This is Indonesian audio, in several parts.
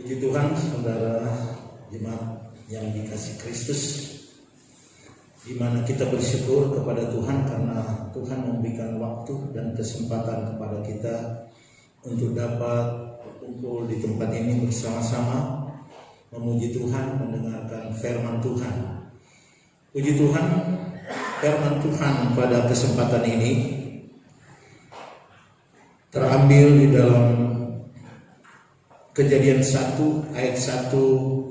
Puji Tuhan, saudara jemaat yang dikasih Kristus, di mana kita bersyukur kepada Tuhan karena Tuhan memberikan waktu dan kesempatan kepada kita untuk dapat berkumpul di tempat ini bersama-sama memuji Tuhan, mendengarkan firman Tuhan. Puji Tuhan, firman Tuhan pada kesempatan ini terambil di dalam Kejadian 1 ayat 1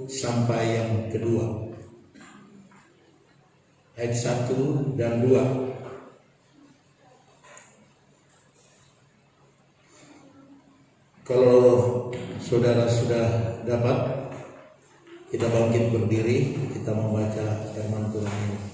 sampai yang kedua. Ayat 1 dan 2. Kalau saudara sudah dapat, kita bangkit berdiri, kita membaca firman Tuhan ini.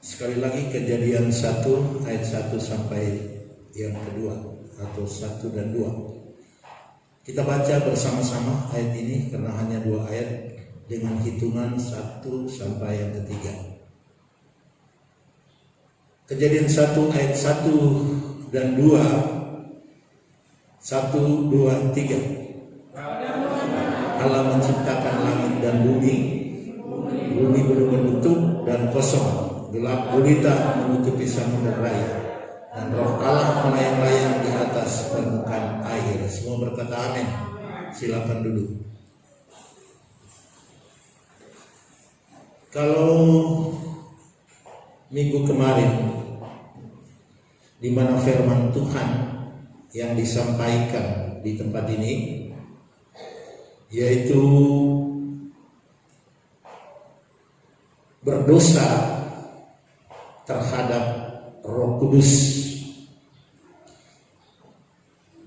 Sekali lagi, Kejadian 1 ayat 1 sampai yang kedua, atau 1 dan 2. Kita baca bersama-sama ayat ini karena hanya 2 ayat dengan hitungan 1 sampai yang ketiga. Kejadian 1 ayat 1 dan 2. 1, 2, 3. Allah menciptakan langit dan bumi. Bumi belum berbentuk dan kosong. Gelap gulita menutupi samudera raya, dan roh Allah melayang-layang di atas permukaan air. Semua berkata amin. Silakan duduk. Kalau minggu kemarin, di mana firman Tuhan yang disampaikan di tempat ini, yaitu berdosa terhadap Roh Kudus,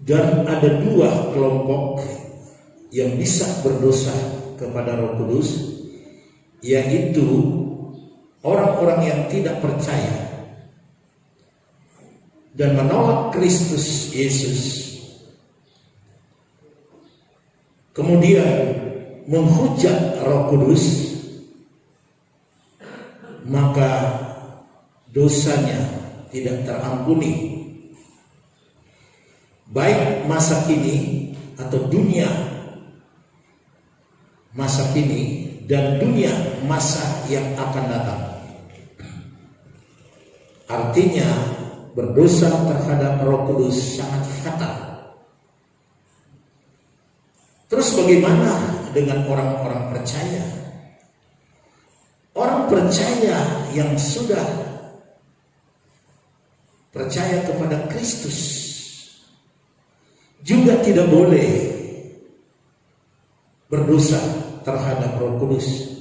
dan ada 2 kelompok yang bisa berdosa kepada Roh Kudus, yaitu orang-orang yang tidak percaya dan menolak Kristus Yesus, kemudian menghujat Roh Kudus, maka dosanya tidak terampuni. Baik masa kini atau dunia masa kini dan dunia masa yang akan datang. Artinya berdosa terhadap Roh Kudus sangat fatal. Terus bagaimana dengan orang-orang percaya? Orang percaya yang sudah percaya kepada Kristus juga tidak boleh berdosa terhadap Roh Kudus.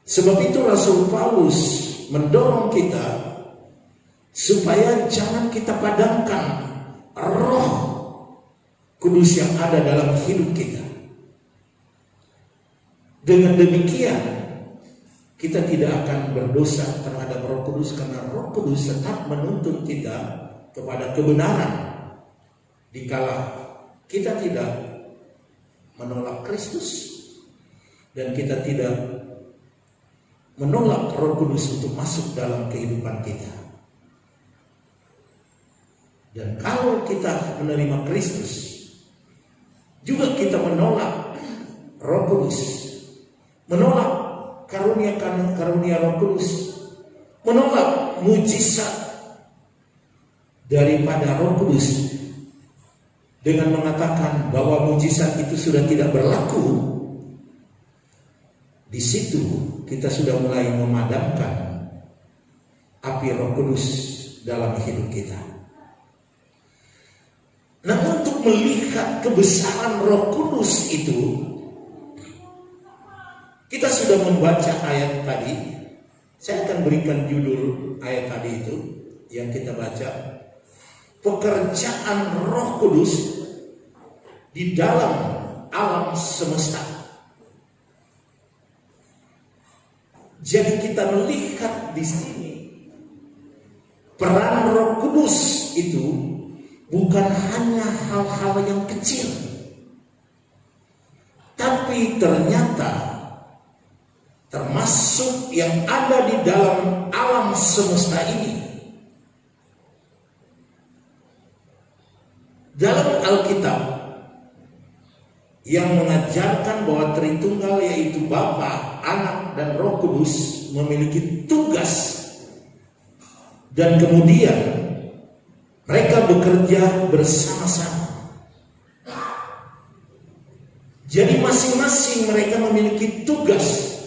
Sebab itu Rasul Paulus mendorong kita supaya jangan kita padamkan Roh Kudus yang ada dalam hidup kita. Dengan demikian kita tidak akan berdosa terhadap Roh Kudus, karena Roh Kudus tetap menuntun kita kepada kebenaran dikala kita tidak menolak Kristus dan kita tidak menolak Roh Kudus untuk masuk dalam kehidupan kita. Dan kalau kita menerima Kristus, juga kita menolak Roh Kudus, menolak karunia Roh Kudus, menolak mujizat daripada Roh Kudus dengan mengatakan bahwa mujizat itu sudah tidak berlaku. Di situ kita sudah mulai memadamkan api Roh Kudus dalam hidup kita. Nah, untuk melihat kebesaran Roh Kudus itu, kita sudah membaca ayat tadi. Saya akan berikan judul ayat tadi itu yang kita baca, pekerjaan Roh Kudus di dalam alam semesta. Jadi kita melihat di sini peran Roh Kudus itu bukan hanya hal-hal yang kecil, tapi ternyata termasuk yang ada di dalam alam semesta ini. Dalam Alkitab yang mengajarkan bahwa Tritunggal yaitu Bapa, Anak, dan Roh Kudus memiliki tugas dan kemudian mereka bekerja bersama-sama. Jadi masing-masing mereka memiliki tugas,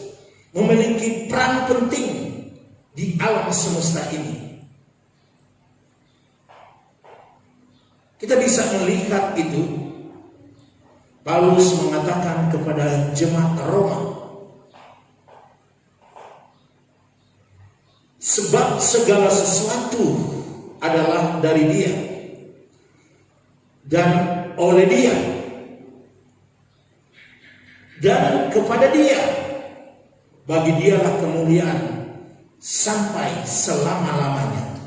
memiliki peran penting di alam semesta ini. Kita bisa melihat itu. Paulus mengatakan kepada jemaat Roma, sebab segala sesuatu adalah dari Dia dan oleh Dia dan kepada Dia. Bagi Dialah kemuliaan sampai selama-lamanya.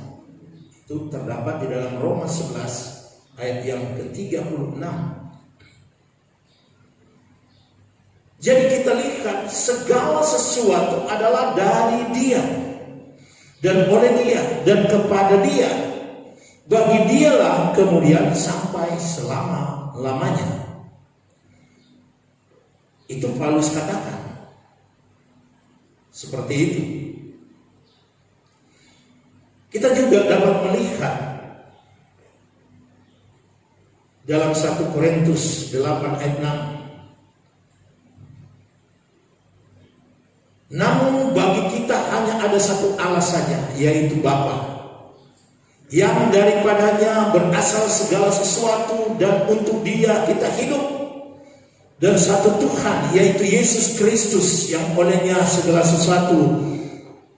Itu terdapat di dalam Roma 11 ayat yang ke-36. Jadi kita lihat segala sesuatu adalah dari Dia dan oleh Dia dan kepada Dia. Bagi Dialah kemuliaan sampai selama-lamanya. Itu Paulus katakan. Seperti itu. Kita juga dapat melihat dalam 1 Korintus 8 ayat 6. Namun bagi kita hanya ada satu Allah saja, yaitu Bapa, yang daripadanya berasal segala sesuatu dan untuk Dia kita hidup. Dan satu Tuhan, yaitu Yesus Kristus, yang olehnya segala sesuatu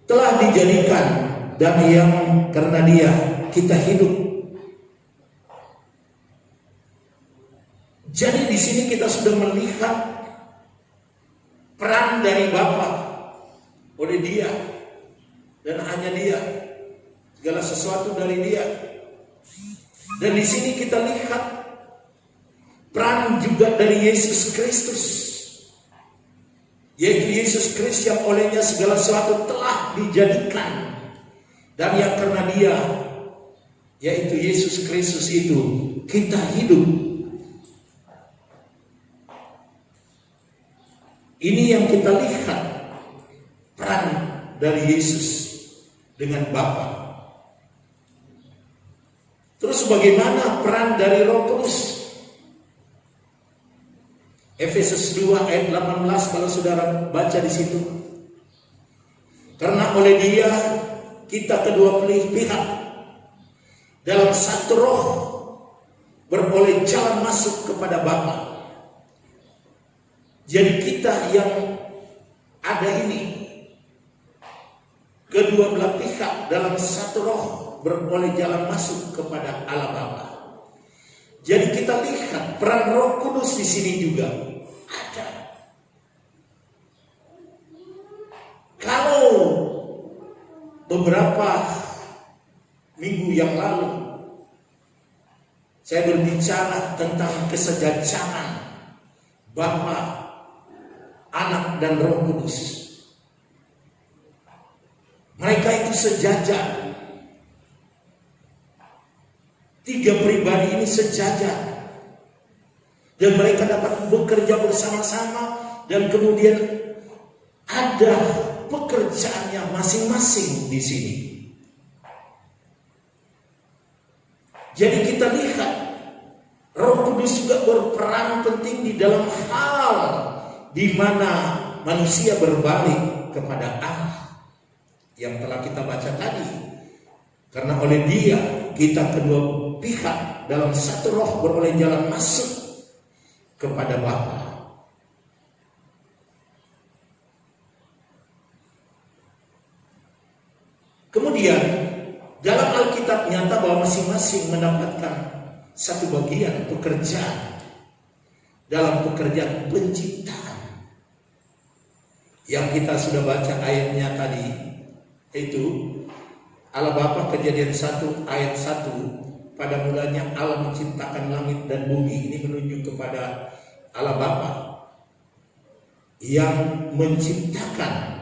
telah dijadikan dan yang karena Dia kita hidup. Jadi di sini kita sudah melihat peran dari Bapa, oleh Dia dan hanya Dia, segala sesuatu dari Dia. Dan di sini kita lihat peran juga dari Yesus Kristus, yaitu Yesus Kristus yang olehnya segala sesuatu telah dijadikan dan yang karena Dia, yaitu Yesus Kristus itu kita hidup. Ini yang kita lihat peran dari Yesus dengan Bapa. Terus bagaimana peran dari Roh Kudus? Efesus 2 ayat 18 kalau saudara baca di situ. Karena oleh Dia kita kedua pihak dalam satu roh beroleh jalan masuk kepada Bapa. Jadi kita yang ada ini kedua belah pihak dalam satu roh beroleh jalan masuk kepada Allah Bapa. Jadi kita lihat peran Roh Kudus di sini juga ada. Kalau beberapa minggu yang lalu saya berbicara tentang kesejajaran Bapa, Anak, dan Roh Kudus. Mereka itu sejajar. Tiga pribadi ini sejajar. Dan mereka dapat bekerja bersama-sama. Dan kemudian ada pekerjaannya masing-masing di sini. Jadi kita lihat Roh Kudus juga berperan penting di dalam hal di mana manusia berbalik kepada Allah yang telah kita baca tadi. Karena oleh Dia kita kedua pihak dalam satu roh beroleh jalan masuk kepada Bapa. Kemudian dalam Alkitab nyata bahwa masing-masing mendapatkan satu bagian pekerjaan dalam pekerjaan penciptaan yang kita sudah baca ayatnya tadi, yaitu Allah Bapa, Kejadian 1 ayat 1, pada mulanya Allah menciptakan langit dan bumi. Ini menunjuk kepada Allah Bapa. yang menciptakan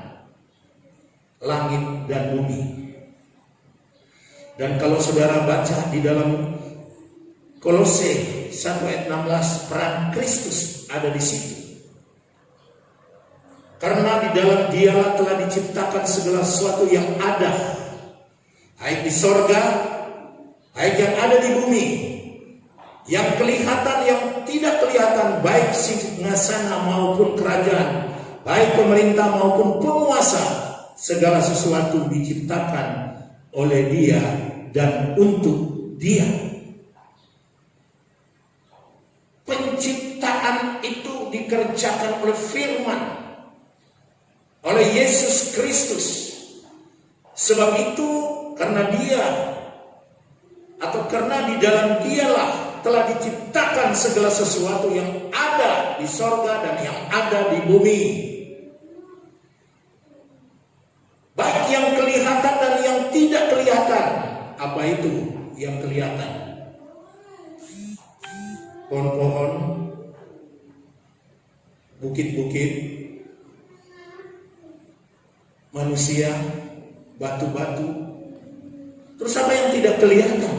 langit dan bumi. Dan kalau saudara baca di dalam Kolose 1 ayat 16, peran Kristus ada di situ. Karena di dalam Dialah telah diciptakan segala sesuatu yang ada, baik di sorga, baik yang ada di bumi, yang kelihatan, yang tidak kelihatan, baik singgasana maupun kerajaan, baik pemerintah maupun penguasa. Segala sesuatu diciptakan oleh Dia dan untuk Dia. Penciptaan itu dikerjakan oleh firman, oleh Yesus Kristus. Sebab itu karena Dia, atau karena di dalam Dialah telah diciptakan segala sesuatu yang ada di sorga dan yang ada di bumi, baik yang kelihatan dan yang tidak kelihatan. Apa itu yang kelihatan? Pohon-pohon, bukit-bukit, manusia, batu-batu. Terus apa yang tidak kelihatan?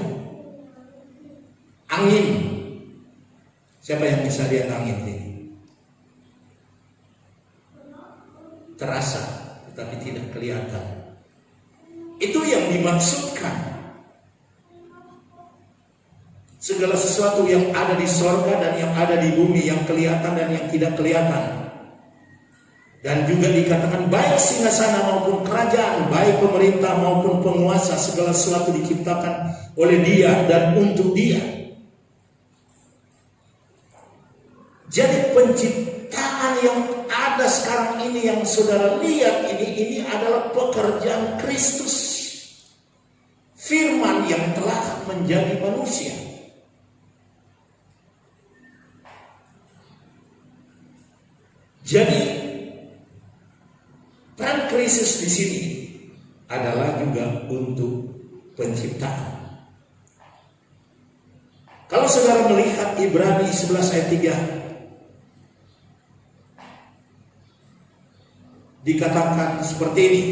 Angin. Siapa yang bisa lihat angin ini? Terasa, tetapi tidak kelihatan. Itu yang dimaksudkan. Segala sesuatu yang ada di sorga dan yang ada di bumi, yang kelihatan dan yang tidak kelihatan. Dan juga dikatakan baik singgasana maupun kerajaan, baik pemerintah maupun penguasa, segala sesuatu diciptakan oleh Dia dan untuk Dia. Jadi penciptaan yang ada sekarang ini, yang saudara lihat ini adalah pekerjaan Kristus, firman yang telah menjadi manusia. Jadi peran Kristus di sini adalah juga untuk penciptaan. Kalau saudara melihat Ibrani 11 ayat 3, dikatakan seperti ini.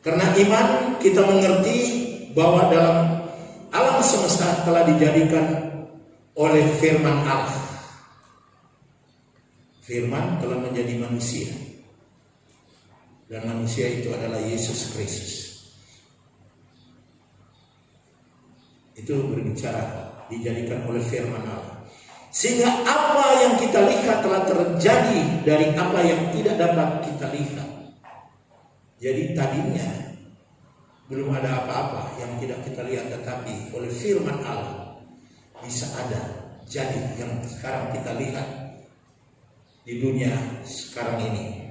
Karena iman kita mengerti bahwa dalam alam semesta telah dijadikan oleh firman Allah. Firman telah menjadi manusia. Dan manusia itu adalah Yesus Kristus. Itu berbicara dijadikan oleh firman Allah. Sehingga apa yang kita lihat telah terjadi dari apa yang tidak dapat kita lihat. Jadi tadinya belum ada apa-apa yang tidak kita lihat, tetapi oleh firman Allah bisa ada jadi yang sekarang kita lihat di dunia sekarang ini.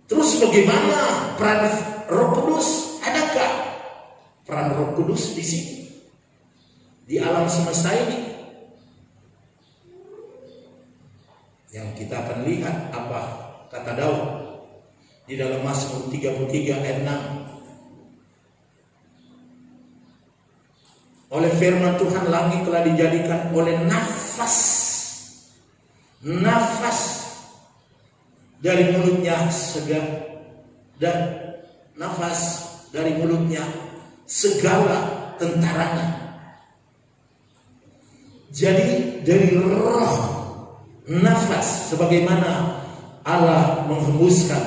Terus bagaimana peran Roh Kudus? Adakah peran Roh Kudus di sini, di alam semesta ini? Yang kita akan lihat apa kata Daud di dalam Mazmur 33 ayat 6. Oleh firman Tuhan langit telah dijadikan oleh nafas dari mulutnya dan nafas dari mulutnya segala tentaranya. Jadi dari roh, nafas, sebagaimana Allah menghembuskan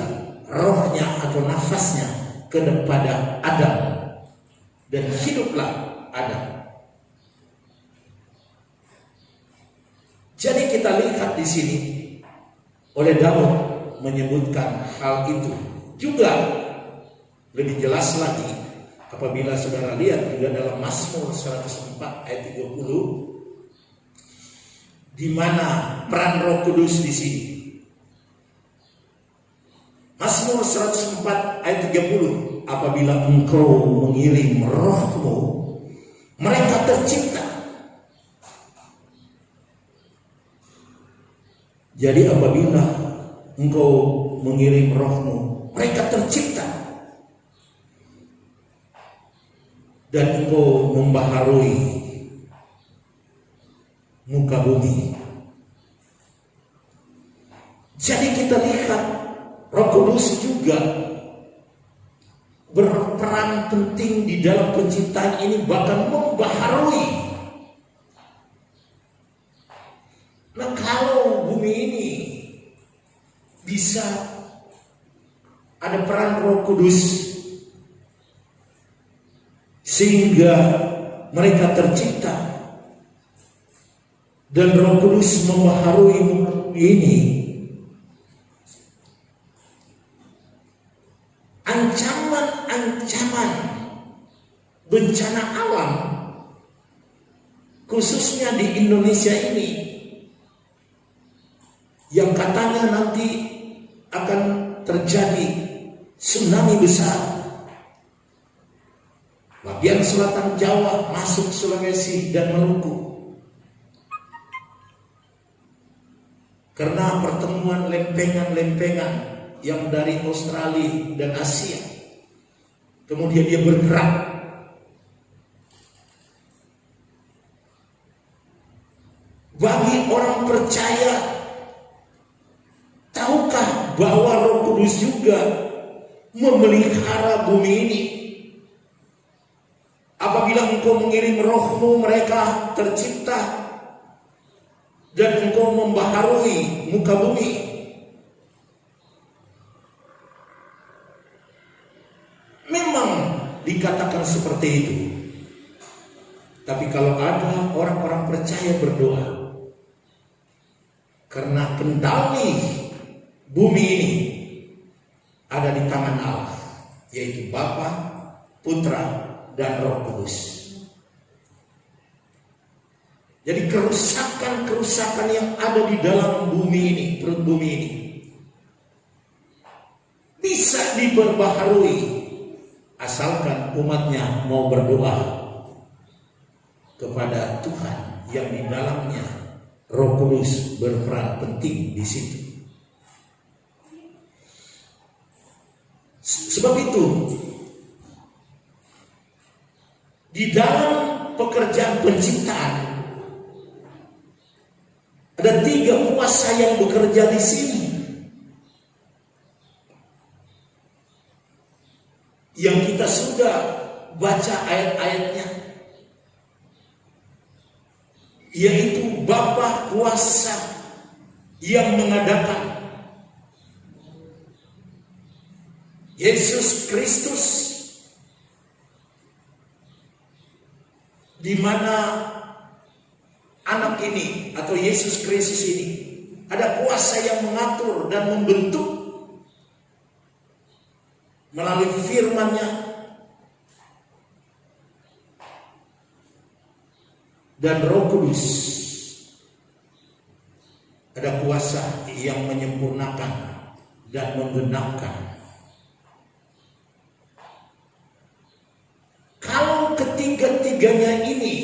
rohnya atau nafasnya kepada Adam, dan hiduplah Adam. Jadi kita lihat di sini oleh Daud menyebutkan hal itu. Juga lebih jelas lagi apabila saudara lihat juga dalam Mazmur 104 ayat 30, di mana peran Roh Kudus di sini. Mazmur 104 ayat 30, apabila engkau mengirim rohmu, mereka tercipta. Jadi apabila engkau mengirim rohmu, mereka tercipta. Dan engkau membaharui muka bumi. Jadi kita lihat Roh Kudus juga berperan penting di dalam penciptaan ini, bahkan membaharui. Nah, kalau bumi ini bisa ada peran Roh Kudus sehingga mereka tercipta dan Roh Kudus membaharui bumi ini, ancaman bencana alam khususnya di Indonesia ini yang katanya nanti akan terjadi tsunami besar, bagian selatan Jawa masuk Sulawesi dan Maluku karena pertemuan lempengan-lempengan yang dari Australia dan Asia. Kemudian dia bergerak. Bagi orang percaya, tahukah bahwa Roh Kudus juga memelihara bumi ini? Apabila engkau mengirim rohmu, mereka tercipta dan engkau membaharui muka bumi. Memang dikatakan seperti itu. Tapi kalau ada orang-orang percaya berdoa, karena kendali bumi ini ada di tangan Allah, yaitu Bapa, Putra, dan Roh Kudus. Jadi kerusakan-kerusakan yang ada di dalam bumi ini, perut bumi ini, bisa diperbaharui asalkan umatnya mau berdoa kepada Tuhan yang di dalamnya Roh Kudus berperan penting di situ. Sebab itu di dalam pekerjaan penciptaan ada 3 kuasa yang bekerja di sini, yang kita sudah baca ayat-ayatnya, yaitu Bapa kuasa yang mengadakan, Yesus Kristus, di mana anak ini atau Yesus Kristus ini ada kuasa yang mengatur dan membentuk melalui firman-Nya, dan Roh Kudus ada kuasa yang menyempurnakan dan menggenapkan. Kalau ketiga-tiganya ini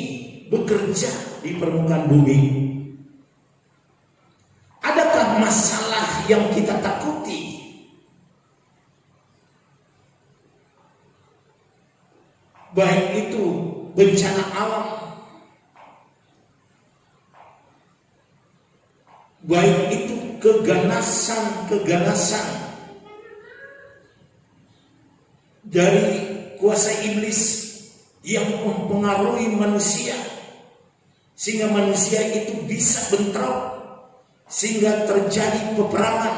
bekerja di permukaan bumi, adakah masalah yang kita takuti? Baik itu bencana alam, baik itu keganasan dari kuasa iblis yang mempengaruhi manusia, sehingga manusia itu bisa bentrok, sehingga terjadi peperangan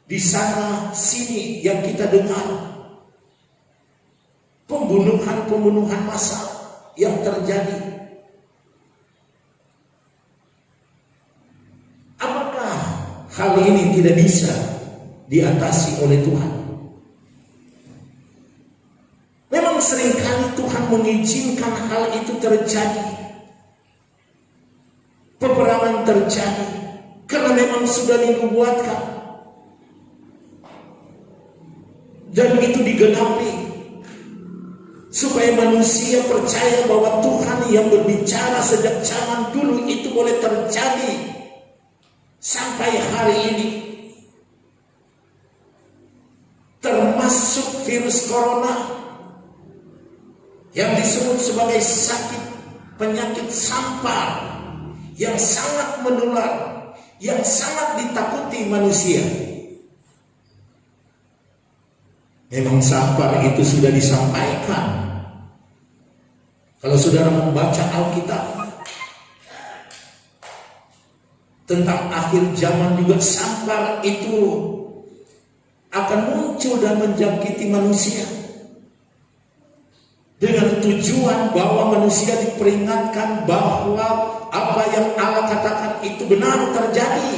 di sana sini yang kita dengar, pembunuhan massal yang terjadi. Apakah hal ini tidak bisa diatasi oleh Tuhan? Memang seringkali Tuhan mengizinkan hal itu terjadi, peperangan terjadi, karena memang sudah dinubuatkan dan itu digenapi, supaya manusia percaya bahwa Tuhan yang berbicara sejak zaman dulu itu boleh terjadi sampai hari ini. Termasuk virus corona yang disebut sebagai penyakit sampar yang sangat menular, yang sangat ditakuti manusia. Memang sabar itu sudah disampaikan. Kalau saudara membaca Alkitab tentang akhir zaman juga, sabar itu akan muncul dan menjangkiti manusia dengan tujuan bahwa manusia diperingatkan bahwa apa yang Allah katakan itu benar terjadi,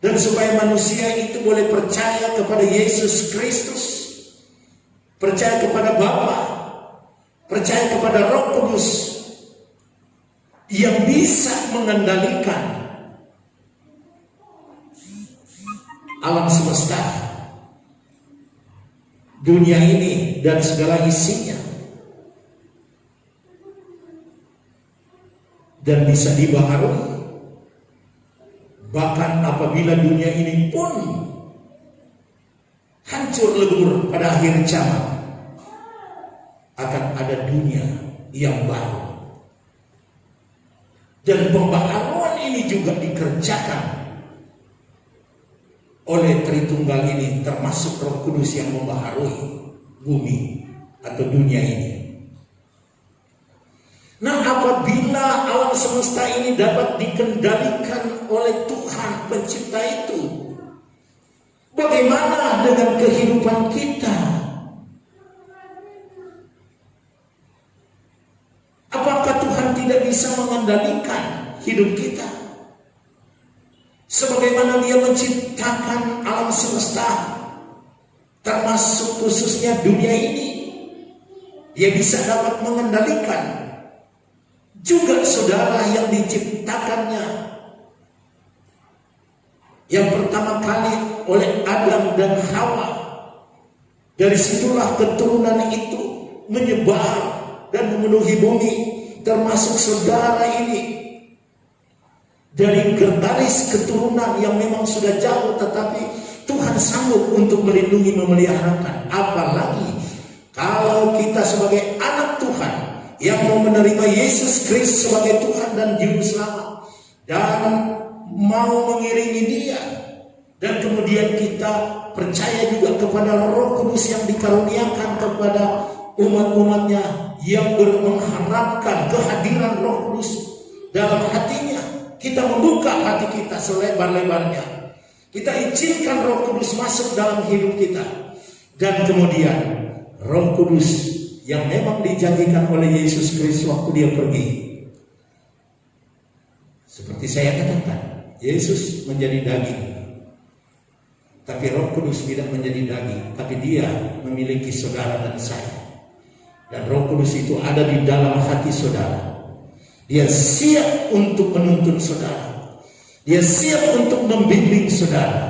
dan supaya manusia itu boleh percaya kepada Yesus Kristus, percaya kepada Bapa, percaya kepada Roh Kudus yang bisa mengendalikan alam semesta, dunia ini dan segala isinya, dan bisa dibaharui. Bahkan apabila dunia ini pun hancur lebur pada akhir zaman, akan ada dunia yang baru. Dan pembaharuan ini juga dikerjakan oleh Tritunggal ini, termasuk Roh Kudus yang membaharui bumi atau dunia ini. Nah, apabila alam semesta ini dapat dikendalikan oleh Tuhan pencipta itu, bagaimana dengan kehidupan kita? Apakah Tuhan tidak bisa mengendalikan hidup kita? Sebagaimana Dia menciptakan alam semesta, termasuk khususnya dunia ini, Dia bisa dapat mengendalikan juga saudara yang diciptakannya yang pertama kali oleh Adam dan Hawa. Dari situlah keturunan itu menyebar dan memenuhi bumi, termasuk saudara ini. Dari garis keturunan yang memang sudah jauh, tetapi Tuhan sanggup untuk melindungi, memeliharakan. Apalagi kalau kita sebagai anak Tuhan yang mau menerima Yesus Kristus sebagai Tuhan dan Juru Selamat, dan mau mengiringi Dia, dan kemudian kita percaya juga kepada Roh Kudus yang dikaruniakan kepada umat-umatnya yang mengharapkan kehadiran Roh Kudus dalam hatinya. Kita membuka hati kita selebar-lebarnya, kita izinkan Roh Kudus masuk dalam hidup kita, dan kemudian Roh Kudus yang memang dijanjikan oleh Yesus Kristus waktu Dia pergi. Seperti saya katakan, Yesus menjadi daging, tapi Roh Kudus tidak menjadi daging, tapi Dia memiliki saudara dan saya. Dan Roh Kudus itu ada di dalam hati saudara. Dia siap untuk menuntun saudara. Dia siap untuk membimbing saudara.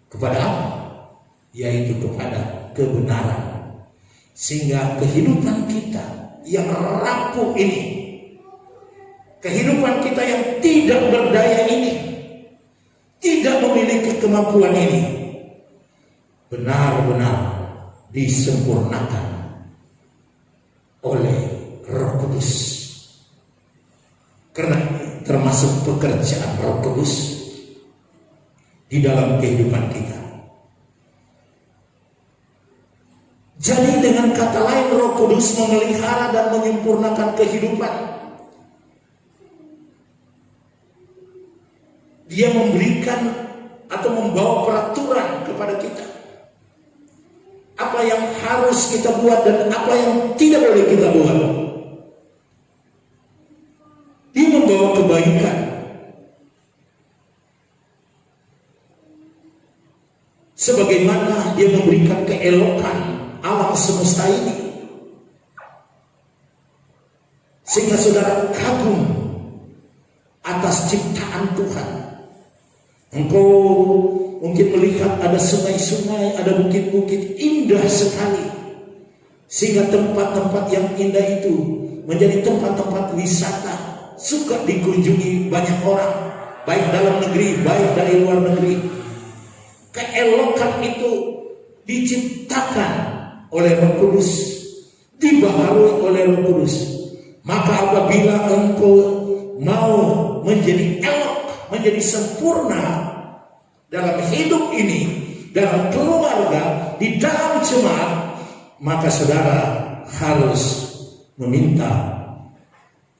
Kepada apa? Yaitu kepada kebenaran. Sehingga kehidupan kita yang rapuh ini, kehidupan kita yang tidak berdaya ini, tidak memiliki kemampuan ini, benar-benar disempurnakan oleh Roh Kudus. Karena termasuk pekerjaan Roh Kudus di dalam kehidupan kita. Jadi dengan kata lain, Roh Kudus memelihara dan menyempurnakan kehidupan. Dia memberikan atau membawa peraturan kepada kita. Apa yang harus kita buat dan apa yang tidak boleh kita buat. Dia membawa kebaikan. Sebagaimana Dia memberikan keelokan alam semesta ini, sehingga saudara kagum atas ciptaan Tuhan. Engkau mungkin melihat ada sungai-sungai, ada bukit-bukit indah sekali, sehingga tempat-tempat yang indah itu menjadi tempat-tempat wisata, suka dikunjungi banyak orang, baik dalam negeri, baik dari luar negeri. Keelokan itu diciptakan oleh Roh Kudus, dibaharui oleh Roh Kudus. Maka apabila engkau mau menjadi elok, menjadi menjadi sempurna dalam hidup ini, dalam keluarga, di dalam jemaat, maka saudara harus meminta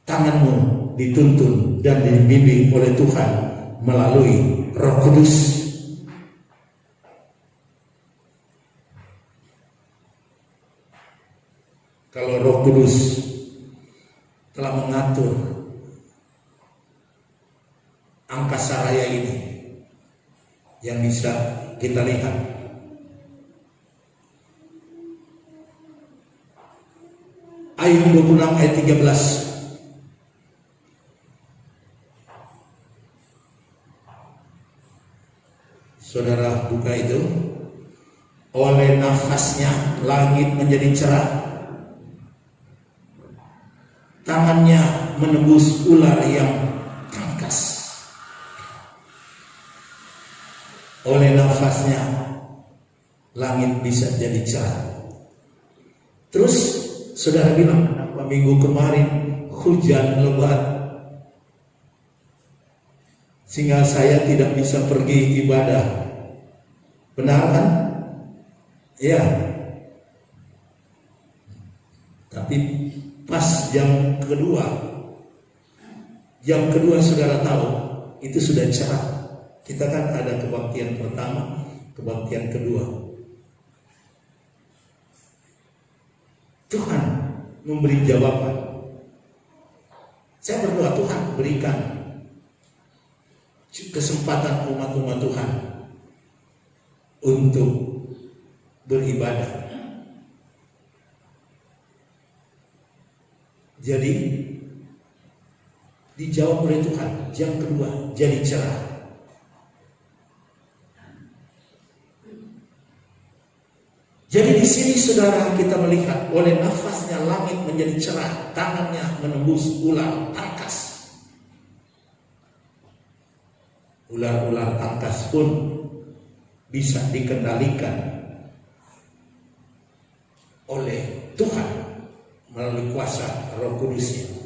tanganmu dituntun dan dibimbing oleh Tuhan melalui Roh Kudus. Kalau Roh Kudus telah mengatur angkasa raya ini yang bisa kita lihat, Ayub 26 ayat 13. Saudara buka itu. Oleh nafasnya langit menjadi cerah, tangannya menembus ular yang tangkas. Oleh nafasnya langit bisa jadi cerah. Terus saudara bilang, kenapa minggu kemarin hujan lebat sehingga saya tidak bisa pergi ibadah? Benar kan? Ya. Tapi pas jam kedua saudara tahu itu sudah cerah. Kita kan ada kebaktian pertama, kebaktian kedua. Tuhan memberi jawaban. Saya berdoa, Tuhan berikan kesempatan umat-umat Tuhan untuk beribadah. Jadi dijawab oleh Tuhan, jam kedua jadi cerah. Jadi di sini saudara kita melihat oleh nafasnya langit menjadi cerah, tangannya menembus ular tangkas. Ular-ular tangkas pun bisa dikendalikan oleh Tuhan melalui kuasa Roh Kudusnya.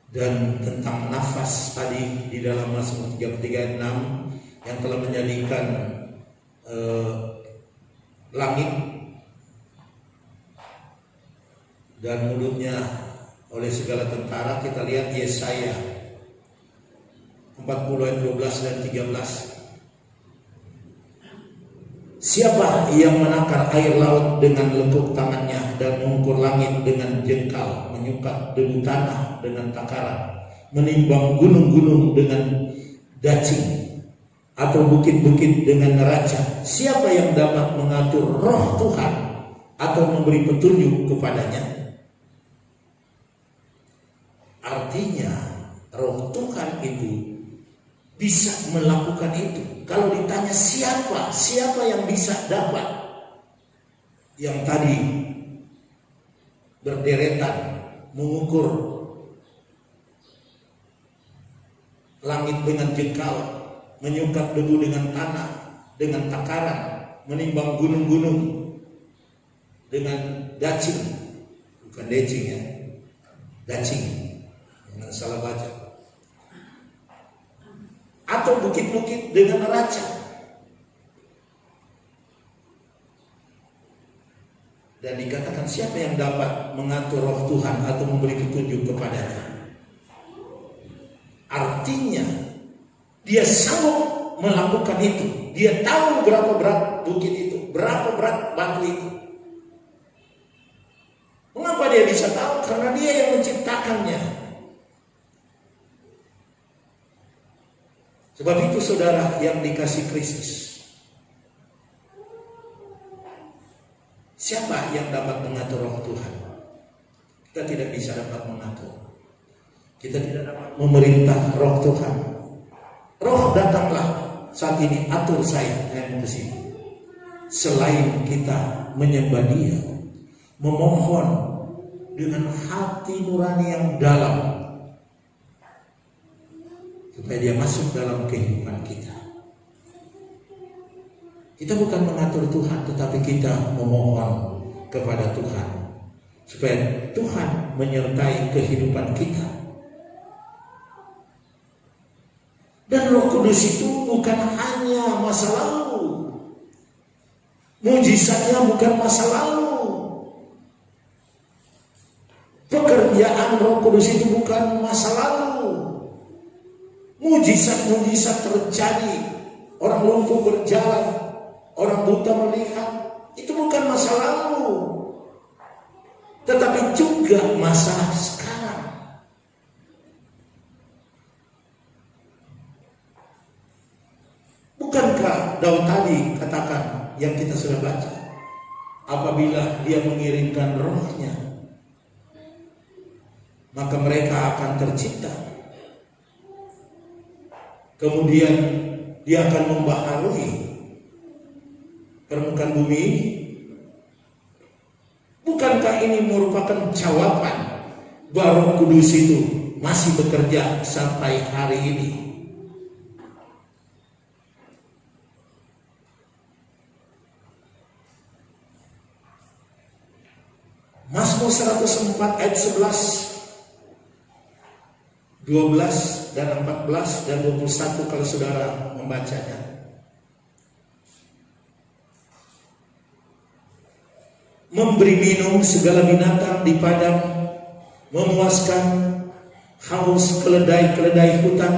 Dan tentang nafas tadi di dalam Mazmur 33 ayat 6 yang telah menjadikan langit dan mulutnya oleh segala tentara, kita lihat Yesaya 40 ayat 12 dan 13. Siapa yang menakar air laut dengan lekuk tangannya dan mengukur langit dengan jengkal, menyukat debu tanah dengan takaran, menimbang gunung-gunung dengan dacing atau bukit-bukit dengan neraca? Siapa yang dapat mengatur roh Tuhan atau memberi petunjuk kepadanya? Artinya roh Tuhan itu bisa melakukan itu. Kalau ditanya siapa yang bisa dapat, yang tadi berderetan mengukur langit dengan jengkal, menyungkap debu dengan tanah, dengan takaran, menimbang gunung-gunung dengan dacing, bukan decing ya, dacing, jangan salah baca, atau bukit-bukit dengan neraca. Dan dikatakan siapa yang dapat mengatur roh Tuhan atau memberi petunjuk kepadanya? Artinya dia sanggup melakukan itu. Dia tahu berapa berat bukit itu, berapa berat batu itu. Mengapa dia bisa tahu? Karena dia yang menciptakannya. Sebab itu saudara yang dikasih Kristus, siapa yang dapat mengatur roh Tuhan? Kita tidak bisa dapat mengatur. Kita tidak dapat memerintah roh Tuhan. Roh datanglah saat ini, atur saya mau ke sini. Selain kita menyembah Dia, memohon dengan hati nurani yang dalam, supaya Dia masuk dalam kehidupan kita. Kita bukan mengatur Tuhan, tetapi kita memohon kepada Tuhan. supaya Tuhan menyertai kehidupan kita. Dan Roh Kudus itu bukan hanya masa lalu, mujizatnya bukan masa lalu. Pekerjaan Roh Kudus itu bukan masa lalu. Mujizat-mujizat terjadi, orang lumpuh berjalan, orang buta melihat, itu bukan masa lalu, tetapi juga masa sekarang. Bukankah Daud tadi katakan yang kita sudah baca, apabila Dia mengirimkan Roh-Nya, maka mereka akan tercipta. Kemudian Dia akan membaharui permukaan bumi ini. Bukankah ini merupakan jawaban bahwa Roh Kudus itu masih bekerja sampai hari ini? Mazmur 104 ayat 11, 12 dan 14 dan 21 kalau saudara membacanya. Memberi minum segala binatang di padang, memuaskan haus keledai-keledai hutan.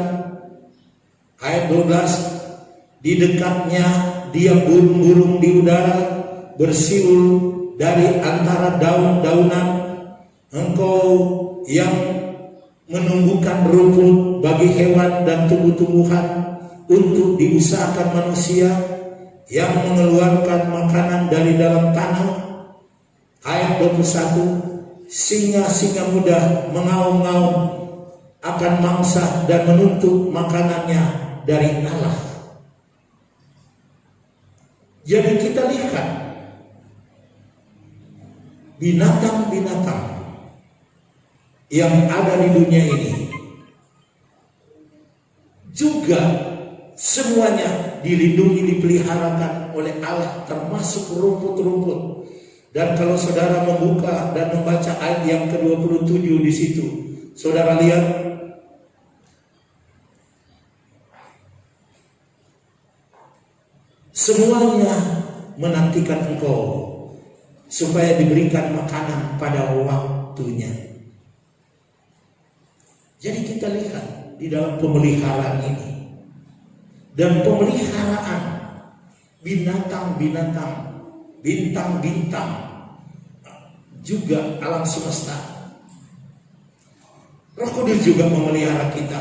Ayat 12, di dekatnya Dia burung-burung di udara bersiul dari antara daun-daunan. Engkau yang menumbuhkan rumput bagi hewan dan tumbuh-tumbuhan untuk diusahakan manusia, yang mengeluarkan makanan dari dalam tanah. Ayat 21, singa-singa muda mengaum-ngaum akan mangsa dan menuntut makanannya dari Allah. Jadi kita lihat binatang-binatang yang ada di dunia ini juga semuanya dilindungi, dipeliharakan oleh Allah, termasuk rumput-rumput. Dan kalau saudara membuka dan membaca ayat yang ke-27 di situ, saudara lihat semuanya menantikan engkau supaya diberikan makanan pada waktunya. Jadi kita lihat di dalam pemeliharaan ini dan pemeliharaan binatang-binatang, bintang-bintang, juga alam semesta. Roh Kudus juga memelihara kita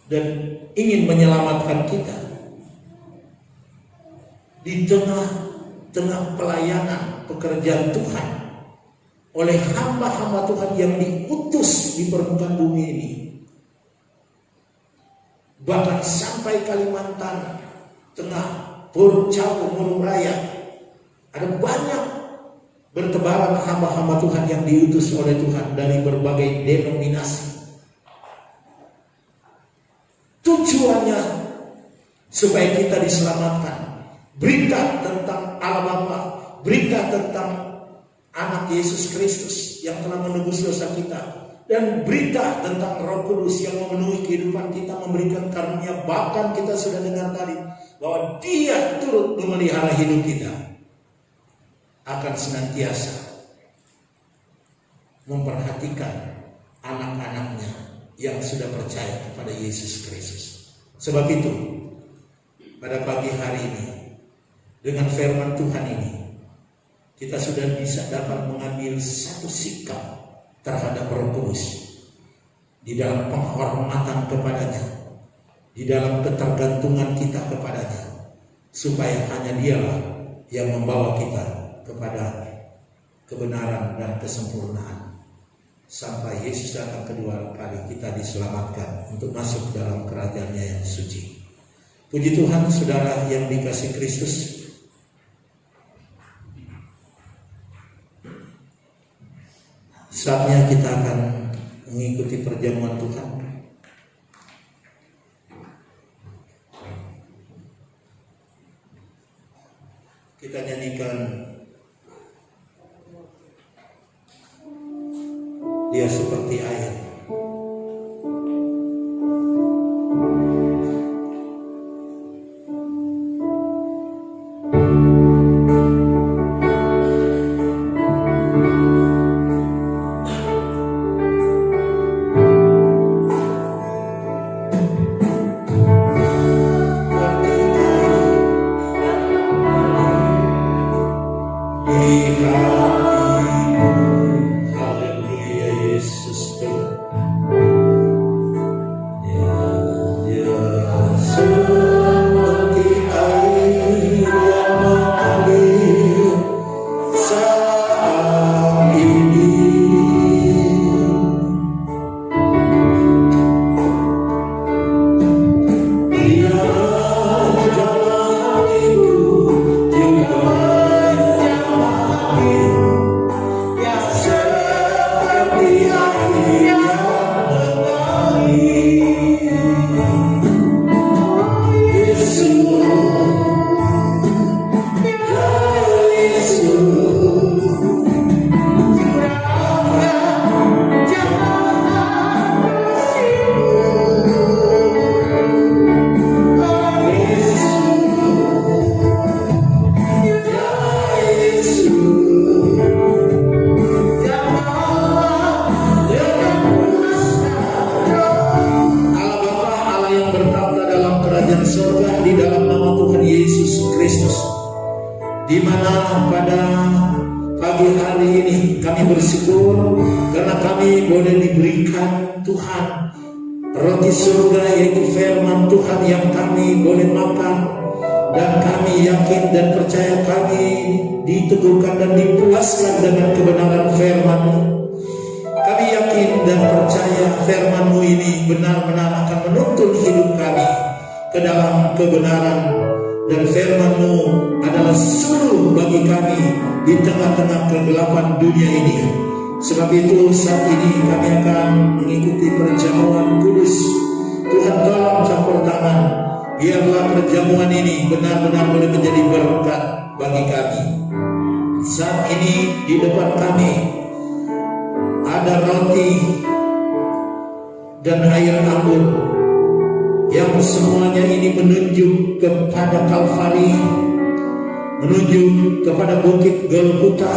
dan ingin menyelamatkan kita di tengah-tengah pelayanan pekerjaan Tuhan oleh hamba-hamba Tuhan yang diutus di permukaan bumi ini. Bahkan sampai Kalimantan Tengah, Puruk Cawu, Murung Raya, ada banyak bertebaran hamba-hamba Tuhan yang diutus oleh Tuhan dari berbagai denominasi. Tujuannya supaya kita diselamatkan. Berita tentang Allah Bapa, berita tentang Anak Yesus Kristus yang telah menebus dosa kita, dan berita tentang Roh Kudus yang memenuhi kehidupan kita, memberikan karunia. Bahkan kita sudah dengar tadi bahwa Dia turut memelihara hidup kita, akan senantiasa memperhatikan anak-anaknya yang sudah percaya kepada Yesus Kristus. Sebab itu pada pagi hari ini dengan firman Tuhan ini kita sudah bisa dapat mengambil satu sikap terhadap Roh Kudus di dalam penghormatan kepadanya, di dalam ketergantungan kita kepadanya, supaya hanya Dialah yang membawa kita kepada kebenaran dan kesempurnaan sampai Yesus datang kedua kali, kita diselamatkan untuk masuk dalam kerajaan-Nya yang suci. Puji Tuhan, saudara yang dikasihi Kristus. Saatnya kita akan mengikuti perjamuan Tuhan. Kita nyanyikan dia seperti air. Di mana pada pagi hari ini kami bersyukur karena kami boleh diberikan Tuhan roti surga, yaitu firman Tuhan yang kami boleh makan, dan kami yakin dan percaya kami diteguhkan dan dipuaskan dengan kebenaran firman-Mu. Kami yakin dan percaya firman-Mu ini benar-benar akan menuntun hidup kami ke dalam kebenaran, dan firman-Mu adalah suluh bagi kami di tengah-tengah kegelapan dunia ini. Sebab itu saat ini kami akan mengikuti perjamuan kudus. Tuhan tolong campur tangan, biarlah perjamuan ini benar-benar boleh menjadi berkat bagi kami. Saat ini di depan kami ada roti dan air anggur, yang semuanya ini menunjuk kepada Kalvari, menunjuk kepada Bukit Golgota,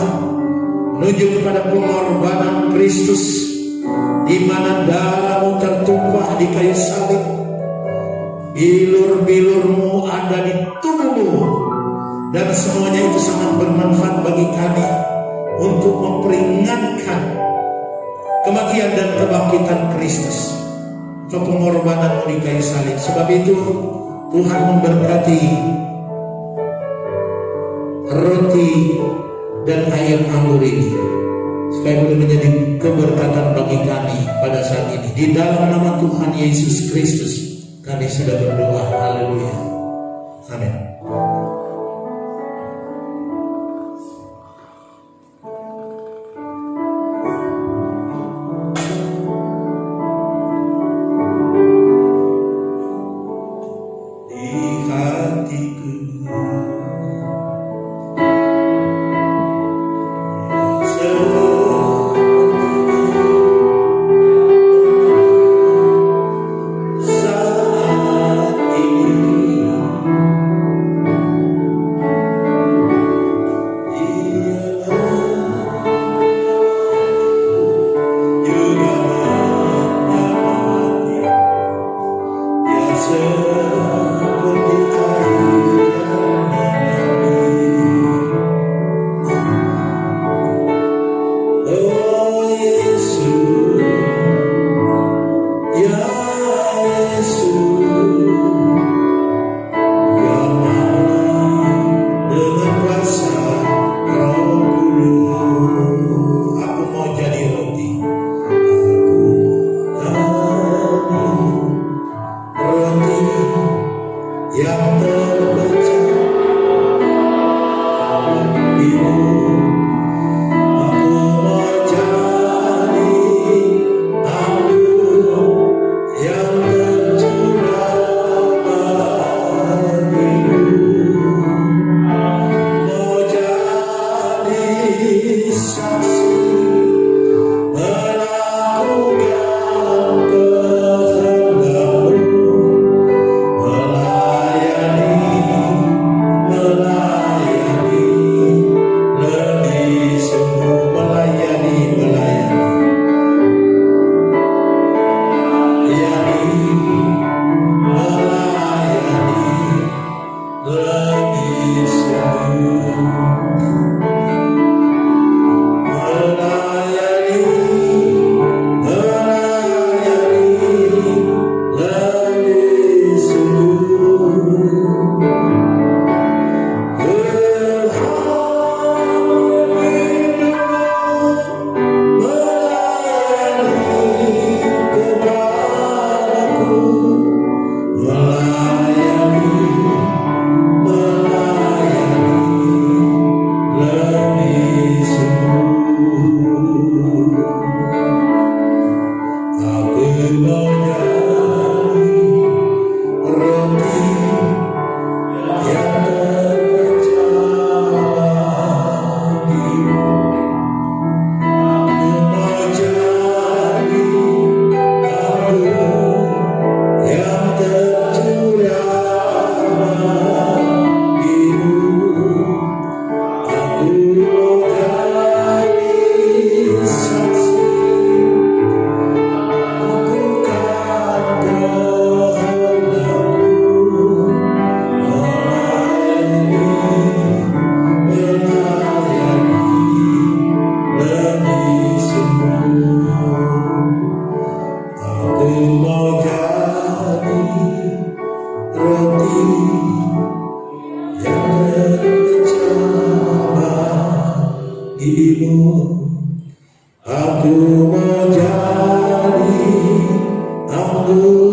menunjuk kepada pengorbanan Kristus, di mana darah-Mu tertumpah di kayu salib. Bilur-bilur-Mu ada di tubuh-Mu, dan semuanya itu sangat bermanfaat bagi kami untuk memperingatkan kematian dan kebangkitan Kristus, pengorbanan di kayu salib. Sebab itu Tuhan memberkati roti dan air anggur ini supaya boleh menjadi keberkatan bagi kami pada saat ini. Di dalam nama Tuhan Yesus Kristus kami sudah berdoa. Haleluya. Amin. aku menjadi anggur.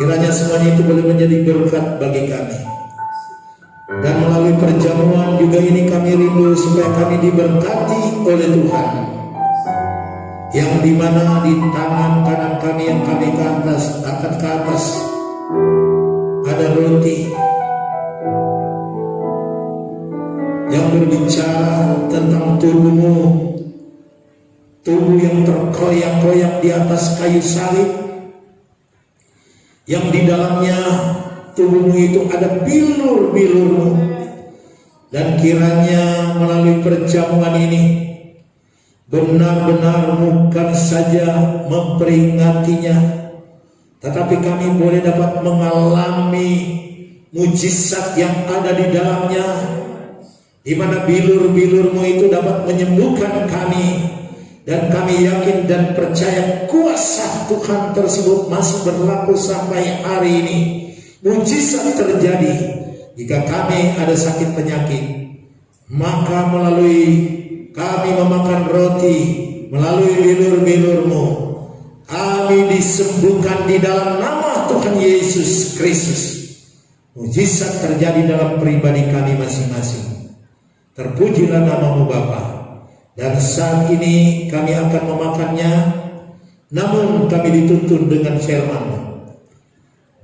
Kiranya semuanya itu boleh menjadi berkat bagi kami. Dan melalui perjamuan juga ini kami rindu supaya kami diberkati oleh Tuhan. Yang dimana di tangan kanan kami yang kami angkat ke atas ada roti yang berbicara tentang tubuhmu, tubuh yang terkoyak-koyak di atas kayu salib, yang di dalamnya tubuhmu itu ada bilur-bilurmu. Dan kiranya melalui perjamuan ini benar-benar bukan saja memperingatinya, tetapi kami boleh dapat mengalami mujizat yang ada di dalamnya, di mana bilur-bilurmu itu dapat menyembuhkan kami. Dan kami yakin dan percaya kuasa Tuhan tersebut masih berlaku sampai hari ini. Mujizat terjadi jika kami ada sakit penyakit, maka melalui kami memakan roti, melalui bilur-bilurmu, kami disembuhkan di dalam nama Tuhan Yesus Kristus. Mujizat terjadi dalam pribadi kami masing-masing. Terpujilah namamu Bapa. Dan saat ini kami akan memakannya, namun kami dituntun dengan firman-Mu.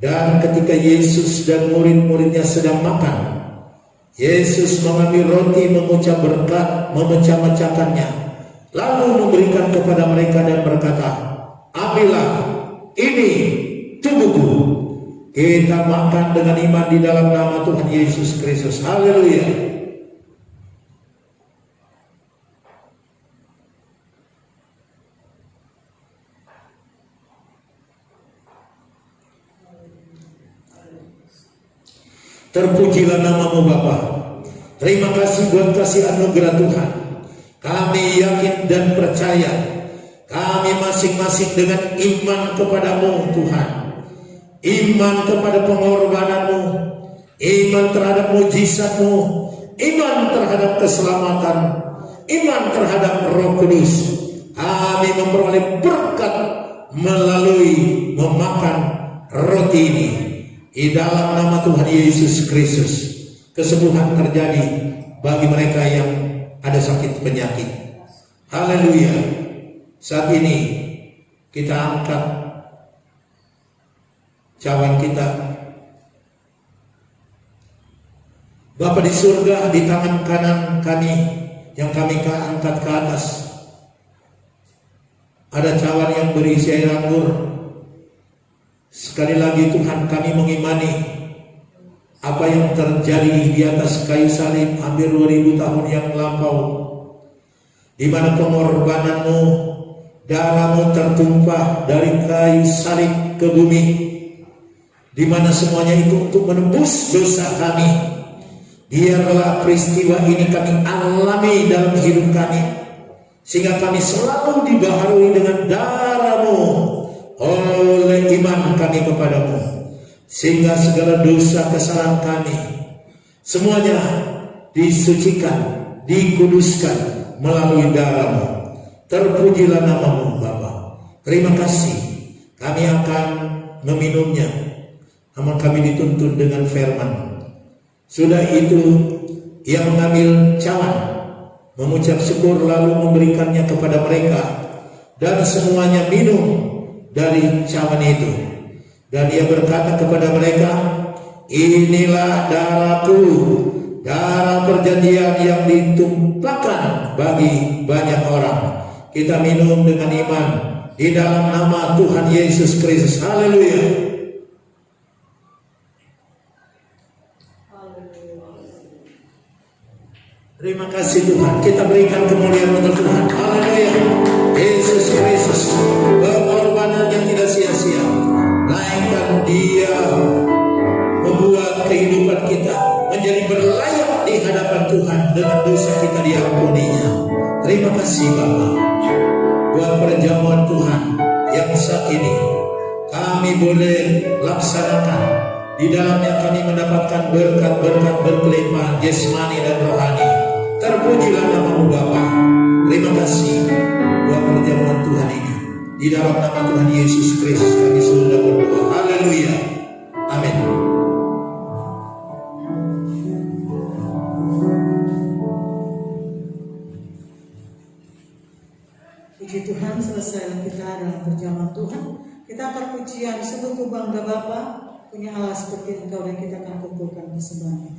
Dan ketika Yesus dan murid-muridnya sedang makan, Yesus mengambil roti, mengucap berkat, memecah-mecahkannya, lalu memberikan kepada mereka dan berkata, "Ambillah, ini tubuhku." Kita makan dengan iman di dalam nama Tuhan Yesus Kristus. Haleluya. Terpujilah namamu Bapa. Terima kasih buat kasih anugerah Tuhan. Kami yakin dan percaya, kami masing-masing dengan iman kepadamu Tuhan, iman kepada pengorbananmu, iman terhadap mujizatmu, iman terhadap keselamatan, iman terhadap Roh Kudus. Kami memperoleh berkat melalui memakan roti ini. Di dalam nama Tuhan Yesus Kristus, kesembuhan terjadi bagi mereka yang ada sakit penyakit. Haleluya. Saat ini kita angkat cawan kita. Bapa di surga, di tangan kanan kami yang kami angkat ke atas ada cawan yang berisi air anggur. Sekali lagi Tuhan, kami mengimani apa yang terjadi di atas kayu salib hampir 2000 tahun yang lampau, di mana pengorbananmu, darahmu tertumpah dari kayu salib ke bumi, di mana semuanya itu untuk menembus dosa kami. Biarlah peristiwa ini kami alami dalam hidup kami, sehingga kami selalu dibaharui dengan darah-Mu oleh iman kami kepadamu, sehingga segala dosa kesalahan kami semuanya disucikan, dikuduskan melalui darah-Mu. Terpujilah nama-Mu Bapa. Terima kasih. Kami akan meminumnya, namun kami dituntun dengan firman. Sudah itu ia mengambil cawan, mengucap syukur lalu memberikannya kepada mereka, dan semuanya minum dari cawan itu. Dan ia berkata kepada mereka, inilah darahku, darah perjanjian yang ditumpahkan bagi banyak orang. Kita minum dengan iman di dalam nama Tuhan Yesus Kristus. Haleluya. Terima kasih Tuhan. Kita berikan kemuliaan untuk Tuhan. Haleluya. Yesus Kristus, pengorbanan yang tidak sia-sia, melainkan Dia membuat kehidupan kita menjadi berlayak di hadapan Tuhan, dengan dosa kita diampuninya. Terima kasih Bapa buat perjamuan Tuhan yang saat ini kami boleh laksanakan. Di dalamnya kami mendapatkan berkat-berkat berkelimpahan jasmani dan rohani. Terpujilah nama-Mu Bapa. Terima kasih buat perjamuan Tuhan ini. Di dalam nama Tuhan Yesus Kristus kami sudah berdoa. Haleluya. Amin. Puji Tuhan, selesai kita dalam perjamuan Tuhan. Kita perpujian, sungguh bangga Bapa punya Allah seperti Engkau, dan kita akan kumpulkan persembahan.